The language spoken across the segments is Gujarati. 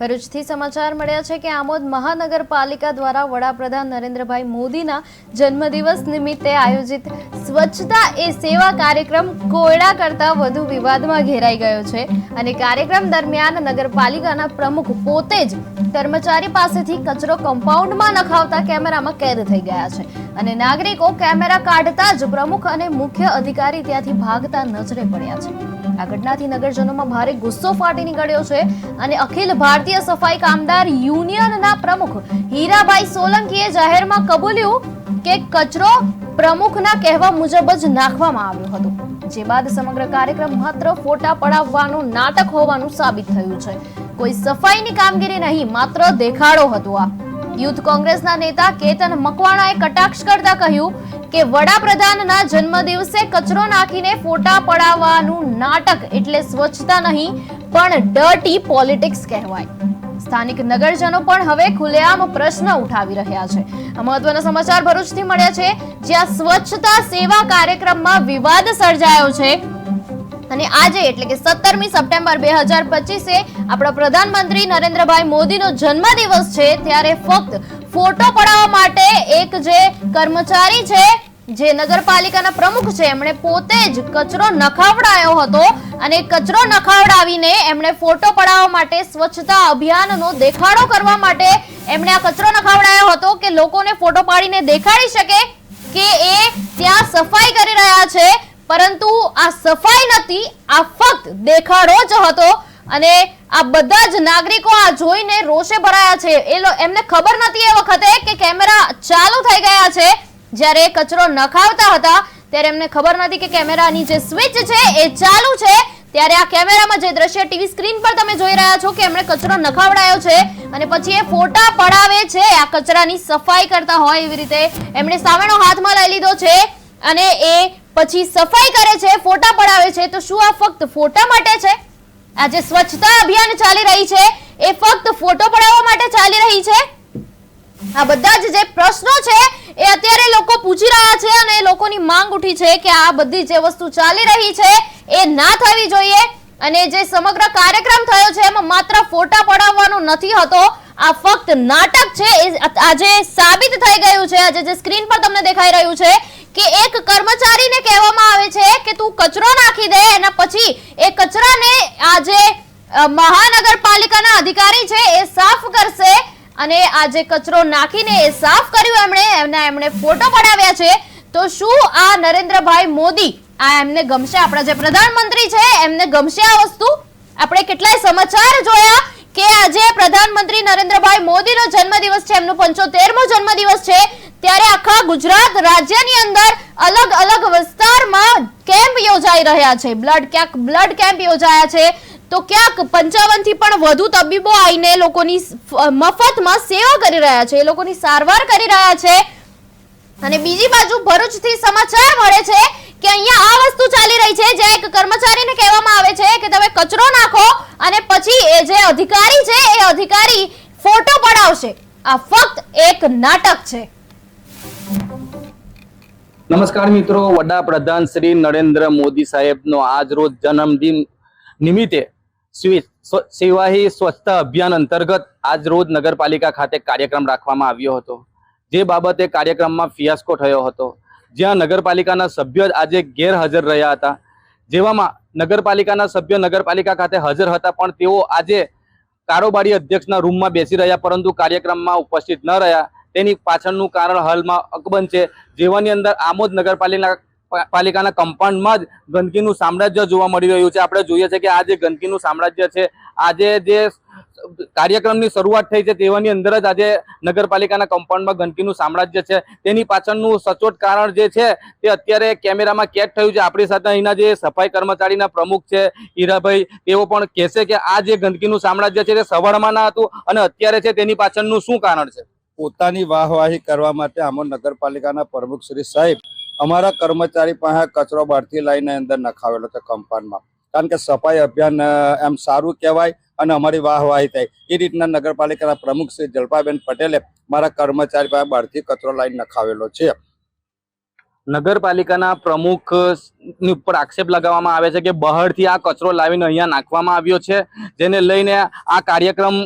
ભરૂચથી સમાચાર મળ્યા છે કે આમોદ મહાનગરપાલિકા દ્વારા વડાપ્રધાન નરેન્દ્રભાઈ મોદીના જન્મદિવસ નિમિત્તે આયોજિત સ્વચ્છતા એ સેવા કાર્યક્રમ કોયડા કરતા વધુ વિવાદમાં ઘેરાઈ ગયો છે અને કાર્યક્રમ દરમિયાન નગરપાલિકાના પ્રમુખ પોતે જ કર્મચારી પાસેથી કચરો કમ્પાઉન્ડમાં નખાવતા કેમેરામાં કેદ થઈ ગયા છે અને નાગરિકો કેમેરા કાઢતા જ પ્રમુખ અને મુખ્ય અધિકારી ત્યાંથી ભાગતા નજરે પડ્યા છે। આ ઘટનાથી નગરજનોમાં ભારે ગુસ્સો ફાટી નીકળ્યો છે અને અખિલ ભારતીય સફાઈ કામદાર યુનિયનના પ્રમુખ હીરાભાઈ સોલંકીએ જાહેરમાં કબૂલ્યું કે કચરો પ્રમુખના કહેવા મુજબ જ નાખવામાં આવ્યો હતો, જે બાદ સમગ્ર કાર્યક્રમ માત્ર ફોટા પડાવવાનું નાટક હોવાનું સાબિત થયું છે। કોઈ સફાઈની કામગીરી નહીં, માત્ર દેખાડો હતો। આ યુથ કોંગ્રેસના નેતા કેતન મકવાણાએ કટાક્ષ કરતા કહ્યું કે વડાપ્રધાનના જન્મદિવસે કચરો નાખીને ફોટા પડાવવાનું નાટક એટલે સ્વચ્છતા નહીં પણ ડર્ટી પોલિટિક્સ કહેવાય। સ્થાનિક નગરજનો પણ હવે ખુલ્લેઆમ પ્રશ્ન ઉઠાવી રહ્યા છે। આ મહત્વના સમાચાર ભરૂચથી મળ્યા છે, જ્યાં સ્વચ્છતા સેવા કાર્યક્રમમાં વિવાદ સર્જાયો છે અને આજે એટલે કે 17મી સપ્ટેમ્બર 2025 આપણા પ્રધાનમંત્રી નરેન્દ્રભાઈ મોદીનો જન્મદિવસ છે, ત્યારે ફક્ત ફોટો પડાવવા માટે એક જે કર્મચારી છે, જે નગરપાલિકાના પ્રમુખ છે, એમણે પોતે જ કચરો નખાવડાયો હતો અને કચરો નખાવડાવીને એમણે ફોટો પડાવવા માટે સ્વચ્છતા અભિયાનનો દેખાડો કરવા માટે એમણે આ કચરો નખાવડાયો હતો કે લોકોને ફોટો પાડીને દેખાડી શકે કે એ ત્યાં સફાઈ કરી રહ્યા છે, પરંતુ આ સફાઈ નથી, આ ફક્ત દેખાડો જ હતો અને આ બધા જ નાગરિકો આ જોઈને રોષે ભરાયા છે। એમને ખબર નથી એ વખતે કે કેમેરા ચાલુ થઈ ગયા છે। જ્યારે કચરો નખાવતા હતા ત્યારે એમને ખબર નથી કે કેમેરાની જે સ્વિચ છે એ ચાલુ છે। ત્યારે આ કેમેરામાં જે દ્રશ્ય ટીવી સ્ક્રીન પર તમે જોઈ રહ્યા છો કે એમણે કચરો નખાવડાયો છે અને પછી એ ફોટા પડાવે છે, આ કચરાની સફાઈ કરતા હોય એવી રીતે એમણે સામેનો હાથમાં લઈ લીધો છે અને એ પછી સફાઈ કરે છે, ફોટા પડાવે છે। તો શું આ ફક્ત ફોટા માટે છે? આ જે સ્વચ્છતા અભિયાન ચાલી રહી છે એ ફક્ત ફોટો પડાવવા માટે ચાલી રહી છે? આ બધા જ જે પ્રશ્નો છે એ અત્યારે લોકો પૂછી રહ્યા છે અને લોકોની માંગ ઉઠી છે કે આ બધી જે વસ્તુ ચાલી રહી છે એ ના થવી જોઈએ અને જે સમગ્ર કાર્યક્રમ થયો છે એમાં માત્ર ફોટા પડાવવાનો નથી હતો, આ ફક્ત નાટક છે। એ આજે સાબિત થઈ ગયું છે। આજે જે સ્ક્રીન પર તમને દેખાઈ રહ્યું છે કે એક કર્મચારીને કહેવામાં આવે છે કે તું કચરો નાખી દે, એના પછી એ કચરાને આ જે મહાનગરપાલિકાના અધિકારી છે એ સાફ કરશે અને આ જે કચરો નાખીને એ સાફ કર્યું એમણે ફોટો પડાવ્યા છે। તો શું આ નરેન્દ્રભાઈ મોદી આ એમને ગમશે? આપણા જે પ્રધાનમંત્રી છે એમને ગમશે આ વસ્તુ? આપણે કેટલાય સમાચાર જોયા કે આજે પ્રધાનમંત્રી નરેન્દ્રભાઈ મોદીનો જન્મદિવસ છે, એમનો 75મો જન્મદિવસ છે, ત્યારે આખા ગુજરાત રાજ્યની અંદર અલગ અલગ વિસ્તારમાં કેમ્પ યોજાઈ રહ્યા છે। ક્યાંક બ્લડ કેમ્પ યોજાયા છે, તો ક્યાંક 55 થી પણ વધુ તબીબો આવીને લોકોની મફતમાં સેવા કરી રહ્યા છે, એ લોકોની સારવાર કરી રહ્યા છે। અને બીજી બાજુ ભરૂચથી સમાચાર મળે છે કે અહીંયા આ વસ્તુ ચાલી રહી છે, જ્યાં એક કર્મચારીને કહેવામાં આવે છે કે તમે કચરો નાખો અને પછી એ જે અધિકારી છે એ અધિકારી ફોટો પડાવશે। આ ફક્ત એક નાટક છે। નમસ્કાર મિત્રો, વડાપ્રધાન શ્રી નરેન્દ્ર મોદી સાહેબનો આજ રોજ જન્મદિન નિમિત્તે સેવા હી સ્વચ્છતા અભિયાન અંતર્ગત આજ રોજ નગરપાલિકા ખાતે કાર્યક્રમ રાખવામાં આવ્યો હતો, જે બાબતે કાર્યક્રમમાં ફિયાસ્કો થયો હતો, જ્યાં નગરપાલિકાના સભ્યો આજે ગેરહાજર રહ્યા હતા। જેવામાં નગરપાલિકાના સભ્ય નગરપાલિકા ખાતે હાજર હતા પણ તેઓ આજે કારોબારી અધ્યક્ષના રૂમમાં બેસી રહ્યા, પરંતુ કાર્યક્રમમાં ઉપસ્થિત ન રહ્યા। તેની પાછળનું કારણ હાલમાં અકબંધ છે, જેવાની અંદર આમોદ નગરપાલિકાના કમ્પાઉન્ડમાં જ ગંદકીનું સામ્રાજ્ય જોવા મળી રહ્યું છે। આપણે જોઈએ છે કે આ જે ગંદકીનું સામ્રાજ્ય છે, આજે જે કાર્યક્રમની શરૂઆત થઈ છે તેવાની અંદર જ આજે નગરપાલિકાના કમ્પાઉન્ડમાં ગંદકીનું સામ્રાજ્ય છે। તેની પાછળનું સચોટ કારણ જે છે તે અત્યારે કેમેરામાં કેદ થયું છે। આપણી સાથે અહીંના જે સફાઈ કર્મચારીના પ્રમુખ છે હીરાભાઈ, તેઓ પણ કહેશે કે આ જે ગંદકીનું સામ્રાજ્ય છે તે સવારમાં ના હતું અને અત્યારે છે, તેની પાછળનું શું કારણ છે? પોતાની વાહવાહી કરવા માટે આમોદ નગરપાલિકાના પ્રમુખ શ્રી સાહેબ અમારા કર્મચારી પાસે કચરો બહારથી લઈને અંદર નખાવેલો છે કમ્પાઉન્ડમાં, કારણ કે સફાઈ અભિયાન એમ સારું કહેવાય અને અમારી વાહવાહી થાય એ રીતના નગરપાલિકાના પ્રમુખ શ્રી જલપાબેન પટેલે મારા કર્મચારી પાસે બહારથી કચરો લઈને નખાવેલો છે। નગરપાલિકાના પ્રમુખ ની ઉપર આક્ષેપ લગાવવામાં આવે છે કે બહારથી આ કચરો લાવીને અહીંયા નાખવામાં આવ્યો છે, જેને લઈને આ કાર્યક્રમ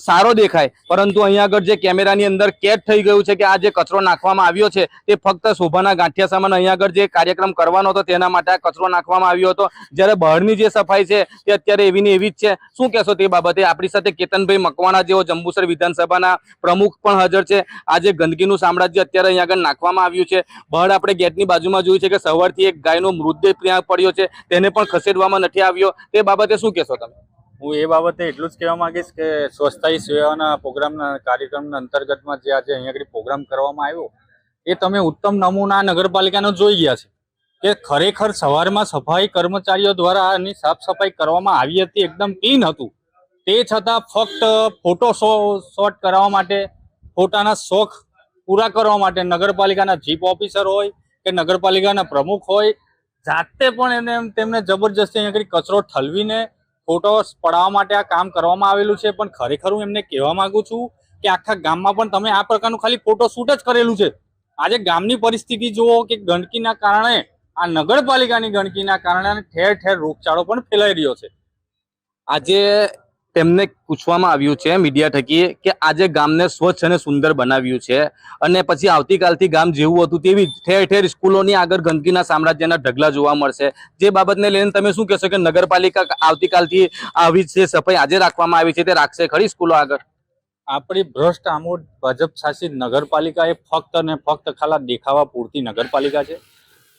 સારો દેખાય, પરંતુ અહીંયા આગળ જે કેમેરાની અંદર કેદ થઈ ગયું છે કે આ જે કચરો નાખવામાં આવ્યો છે તે ફક્ત શોભાના ગાંઠિયા સામાન અહીંયા આગળ જે કાર્યક્રમ કરવાનો હતો તેના માટે આ કચરો નાખવામાં આવ્યો હતો, જ્યારે બહારની જે સફાઈ છે તે અત્યારે એવી ને એવી જ છે. શું કહેશો તે બાબતે? આપણી સાથે કેતનભાઈ મકવાણા જેઓ જંબુસર વિધાનસભાના પ્રમુખ પણ હાજર છે. આ જે ગંદકીનું સામ્રાજ્ય અત્યારે અહીંયા આગળ નાખવામાં આવ્યું છે, બહાર આપણે ગેટની બાજુમાં જોયું છે કે સવારથી એક ગાયનો મૃતદેહ ત્યાં પડ્યો છે, તેને પણ ખસેડવામાં નથી આવ્યો. તે બાબતે શું કહેશો તમે? હું એ બાબતે એટલું જ કહેવા માંગીશ કે સ્વચ્છતા હી સેવાના પ્રોગ્રામના કાર્યક્રમના અંતર્ગતમાં જે આજે અહીંયા આગળ પ્રોગ્રામ કરવામાં આવ્યો એ તમે ઉત્તમ નમૂના નગરપાલિકાનો જોઈ ગયા છે કે ખરેખર સવારમાં સફાઈ કર્મચારીઓ દ્વારા આની સાફ સફાઈ કરવામાં આવી હતી, એકદમ ક્લીન હતું. તે છતાં ફક્ત ફોટો શોટ કરાવવા માટે, ફોટાના શોખ પૂરા કરવા માટે નગરપાલિકાના ચીફ ઓફિસર હોય કે નગરપાલિકાના પ્રમુખ હોય, જાતે પણ તેમને જબરજસ્તી અહીંયા આગળ કચરો ઠલવીને ફોટો પડાવવા માટે આ કામ કરવામાં આવેલું છે. પણ ખરેખર હું એમને કહેવા માંગુ છું કે આખા ગામમાં પણ તમે આ પ્રકારનું ખાલી ફોટો શૂટ જ કરેલું છે. આજે ગામની પરિસ્થિતિ જુઓ કે ગંદકીના કારણે, આ નગરપાલિકાની ગંદકીના કારણે ઠેર ઠેર રોગચાળો પણ ફેલાઈ રહ્યો છે. આજે તેમને પૂછવામાં આવ્યું છે મીડિયા થકી કે આજે ગામને સ્વચ્છ અને સુંદર બનાવ્યું છે, અને પછી આવતીકાલથી ગામ જેવું હતું તેવી ઠેર ઠેર સ્કૂલોની આગળ ગંદકીના સામ્રાજ્યના ઢગલા જોવા મળશે. જે બાબતને લઈને તમે શું કહેશો કે નગરપાલિકા આવતીકાલથી આવી જે સફાઈ આજે રાખવામાં આવી છે તે રાખશે ખરી સ્કૂલો આગળ? આપણી ભ્રષ્ટ આમોદ ભાજપ શાસિત નગરપાલિકા એ ફક્ત ને ફક્ત ખાલી દેખાવા પૂરતી નગરપાલિકા છે.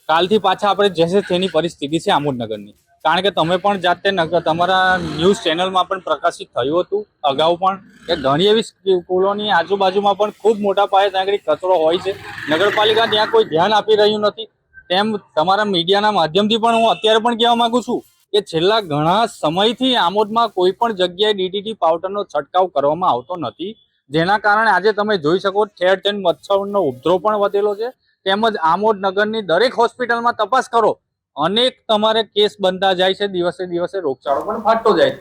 કાલથી પાછા આપણે જે તેની પરિસ્થિતિ છે આમોદ નગરની, કારણ કે તમે પણ જાતે તમારા ન્યૂઝ ચેનલમાં પણ પ્રકાશિત થયું હતું અગાઉ પણ કે ઘણી એવી સ્કૂલોની આજુબાજુમાં પણ ખૂબ મોટા પાયે ત્યાં આગળ કચરો હોય છે. નગરપાલિકા ત્યાં કોઈ ધ્યાન આપી રહ્યું નથી. તેમ તમારા મીડિયાના માધ્યમથી પણ હું અત્યારે પણ કહેવા માંગુ છું કે છેલ્લા ઘણા સમયથી આમોદમાં કોઈ પણ જગ્યાએ ડીડીટી પાવડરનો છંટકાવ કરવામાં આવતો નથી, જેના કારણે આજે તમે જોઈ શકો ઠેર ઠેર મચ્છરનો ઉપદ્રવ પણ વધેલો છે. તેમજ આમોદ નગરની દરેક હોસ્પિટલમાં તપાસ કરો, અનેક તમારે કેસ બનતા જાય છે, દિવસે દિવસે રોગચાળો પણ ફાટતો જાય છે.